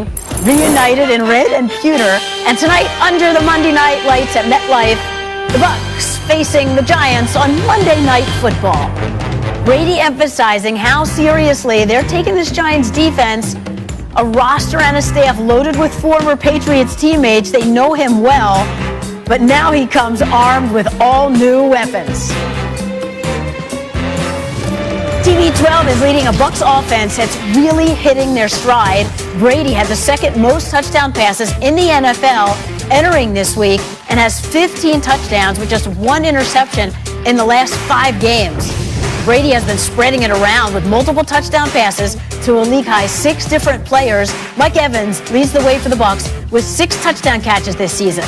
Reunited in red and pewter, and tonight under the Monday night lights at MetLife, the Bucs facing the Giants on Monday Night Football. Brady emphasizing how seriously they're taking this Giants defense, a roster and a staff loaded with former Patriots teammates. They know him well, but now he comes armed with all new weapons. TB12 is leading a Bucs offense that's really hitting their stride. Brady had the second most touchdown passes in the NFL entering this week and has 15 touchdowns with just one interception in the last 5 games. Brady has been spreading it around with multiple touchdown passes to a league-high 6 different players. Mike Evans leads the way for the Bucs with 6 touchdown catches this season.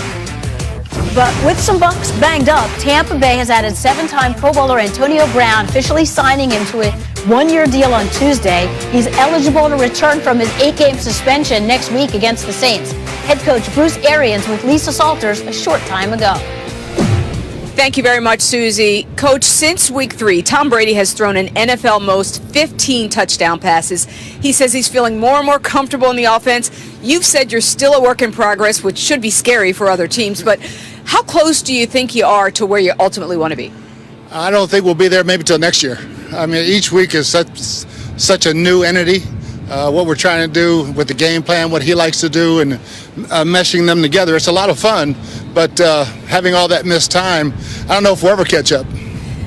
But with some Bucs banged up, Tampa Bay has added 7-time Pro Bowler Antonio Brown, officially signing him to a 1-year deal on Tuesday. He's eligible to return from his 8-game suspension next week against the Saints. Head coach Bruce Arians with Lisa Salters a short time ago. Thank you very much, Susie. Coach, since week 3, Tom Brady has thrown an NFL most 15 touchdown passes. He says he's feeling more and more comfortable in the offense. You've said you're still a work in progress, which should be scary for other teams, but how close do you think you are to where you ultimately want to be? I don't think we'll be there maybe till next year. I mean, each week is such a new entity. What we're trying to do with the game plan, what he likes to do, and meshing them together. It's a lot of fun, but having all that missed time, I don't know if we'll ever catch up.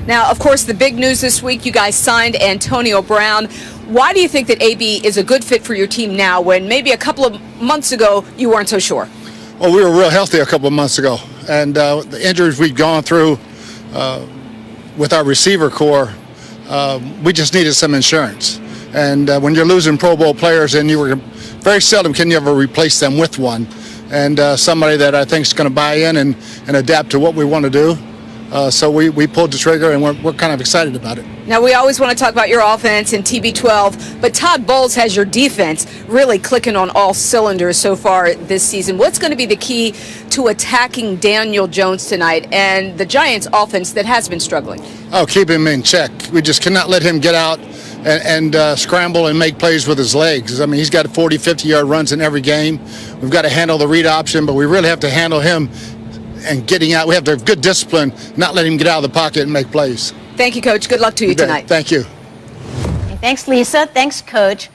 Now, of course, the big news this week, you guys signed Antonio Brown. Why do you think that AB is a good fit for your team now when maybe a couple of months ago you weren't so sure? Well, we were real healthy a couple of months ago, and the injuries we've gone through with our receiver core, we just needed some insurance. And when you're losing Pro Bowl players, and very seldom can you ever replace them with one, and somebody that I think is going to buy in and adapt to what we want to do. So we pulled the trigger, and we're kind of excited about it. Now, we always want to talk about your offense and TB12, but Todd Bowles has your defense really clicking on all cylinders so far this season. What's going to be the key to attacking Daniel Jones tonight and the Giants' offense that has been struggling? Oh, keep him in check. We just cannot let him get out and scramble and make plays with his legs. I mean, he's got 40, 50-yard runs in every game. We've got to handle the read option, but we really have to handle him and getting out. We have to have good discipline, not let him get out of the pocket and make plays. Thank you, Coach. Good luck to you tonight. Thank you. Thanks, Lisa. Thanks, Coach.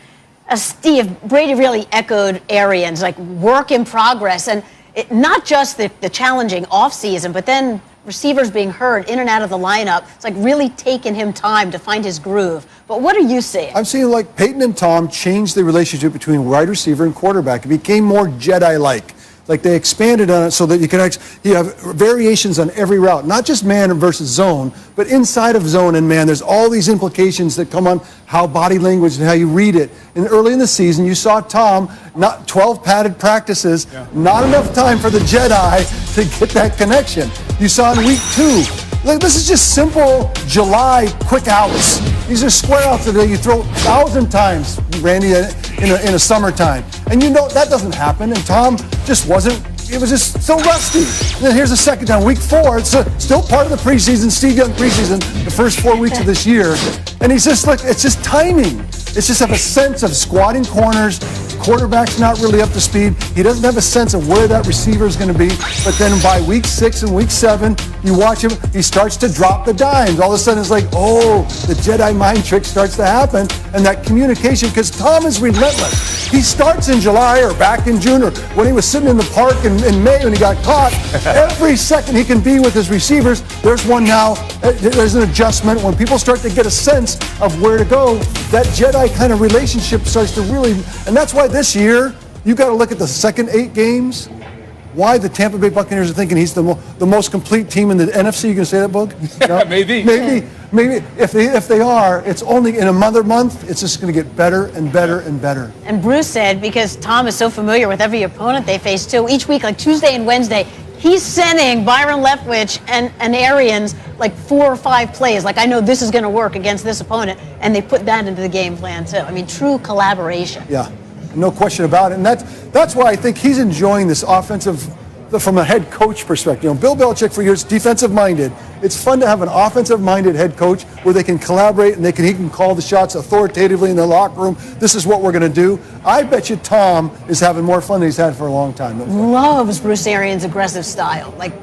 Steve, Brady really echoed Arians, like work in progress. And not just the challenging offseason, but then receivers being hurt in and out of the lineup. It's like really taking him time to find his groove. But what are you seeing? I'm seeing like Peyton and Tom changed the relationship between wide receiver and quarterback. It became more Jedi-like. Like they expanded on it so that you have variations on every route, not just man versus zone, but inside of zone and man. There's all these implications that come on how body language and how you read it. And early in the season, you saw Tom, not 12 padded practices, not enough time for the Jedi to get that connection. You saw in week 2. Like, this is just simple July quick outs. These are square outs that you throw 1,000 times, Randy, in a summertime. And you know that doesn't happen. And Tom just wasn't, it was just so rusty. And then here's the second time, week 4. It's still part of the preseason, Steve Young preseason, the first 4 weeks of this year. And he's just like, it's just timing. It's just have a sense of squatting corners. Quarterback's not really up to speed. He doesn't have a sense of where that receiver is going to be. But then by week 6 and week 7, you watch him, he starts to drop the dimes. All of a sudden it's like, oh, the Jedi mind trick starts to happen. And that communication, because Tom is relentless. He starts in July or back in June or when he was sitting in the park in May when he got caught. Every second he can be with his receivers, there's one now. There's an adjustment. When people start to get a sense of where to go, that Jedi kind of relationship starts to really, and that's why this year, you got to look at the second 8 games. Why the Tampa Bay Buccaneers are thinking he's the most complete team in the NFC. You can say that, Boog? No? Maybe. If they are, it's only in another month. It's just going to get better and better and better. And Bruce said, because Tom is so familiar with every opponent they face too, each week, like Tuesday and Wednesday, he's sending Byron Leftwich and Arians like 4 or 5 plays. Like, I know this is going to work against this opponent, and they put that into the game plan too. I mean, true collaboration. Yeah, no question about it. And that's why I think he's enjoying this offensive from a head coach perspective. Bill Belichick for years, defensive-minded. It's fun to have an offensive-minded head coach where they can collaborate and he can call the shots authoritatively in the locker room. This is what we're going to do. I bet you Tom is having more fun than he's had for a long time. Loves Bruce Arians' aggressive style. Like,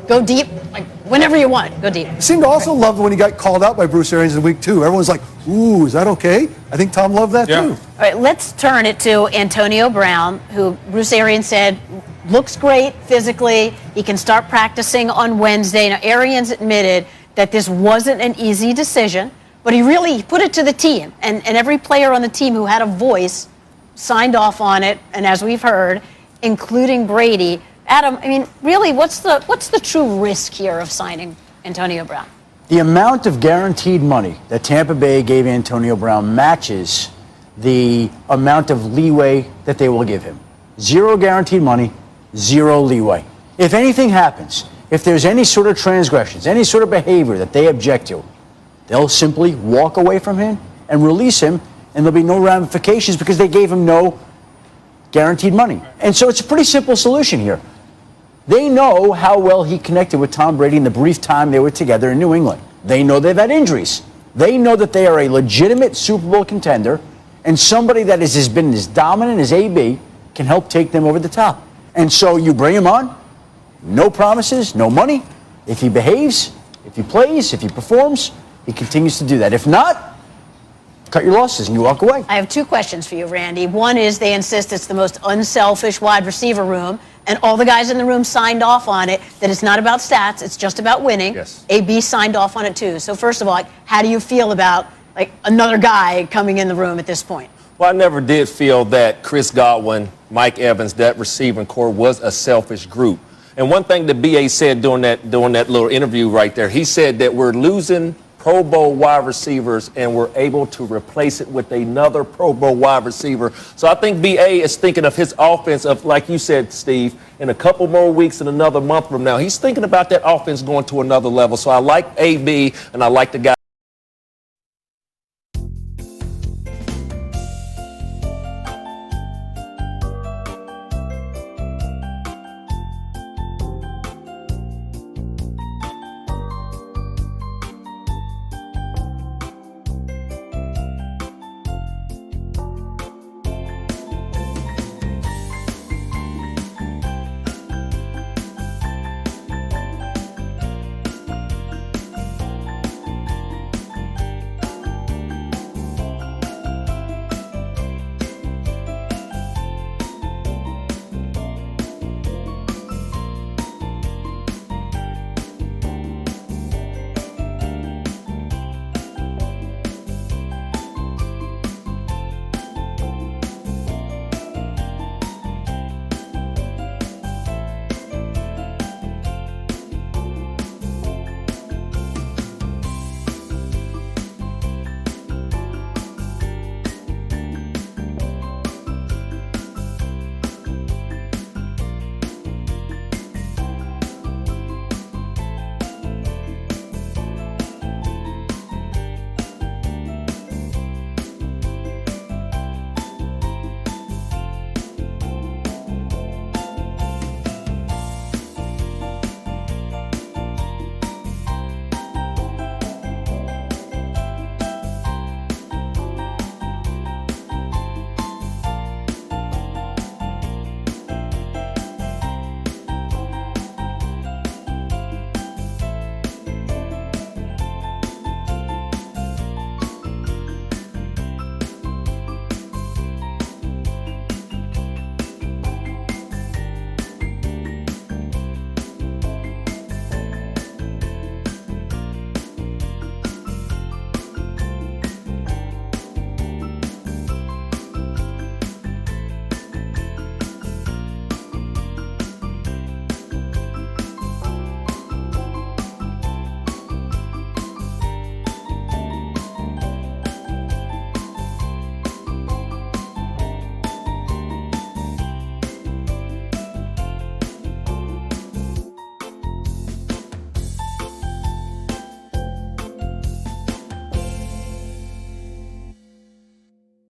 go deep, like whenever you want, go deep. Seemed to also love when he got called out by Bruce Arians in week 2. Everyone's like, ooh, is that okay? I think Tom loved that too. All right, let's turn it to Antonio Brown, who Bruce Arians said looks great physically. He can start practicing on Wednesday. Now, Arians admitted that this wasn't an easy decision, but he really put it to the team. And every player on the team who had a voice signed off on it, and as we've heard, including Brady. Adam, I mean, really, what's the true risk here of signing Antonio Brown? The amount of guaranteed money that Tampa Bay gave Antonio Brown matches the amount of leeway that they will give him. 0 guaranteed money, 0 leeway. If anything happens, if there's any sort of transgressions, any sort of behavior that they object to, they'll simply walk away from him and release him, and there'll be no ramifications because they gave him no guaranteed money. And so it's a pretty simple solution here. They know how well he connected with Tom Brady in the brief time they were together in New England. They know they've had injuries. They know that they are a legitimate Super Bowl contender, and somebody that has been as dominant as AB can help take them over the top. And so you bring him on, no promises, no money. If he behaves, if he plays, if he performs, he continues to do that. If not, cut your losses and you walk away. I have 2 questions for you, Randy. One is they insist it's the most unselfish wide receiver room, and all the guys in the room signed off on it, that it's not about stats, it's just about winning. Yes. AB signed off on it too. So first of all, how do you feel about another guy coming in the room at this point? Well, I never did feel that Chris Godwin, Mike Evans, that receiving core was a selfish group. And one thing that BA said during that little interview right there, he said that we're losing Pro Bowl wide receivers and we're able to replace it with another Pro Bowl wide receiver. So I think BA is thinking of his offense of, like you said, Steve, in a couple more weeks and another month from now. He's thinking about that offense going to another level. So I like AB and I like the guy.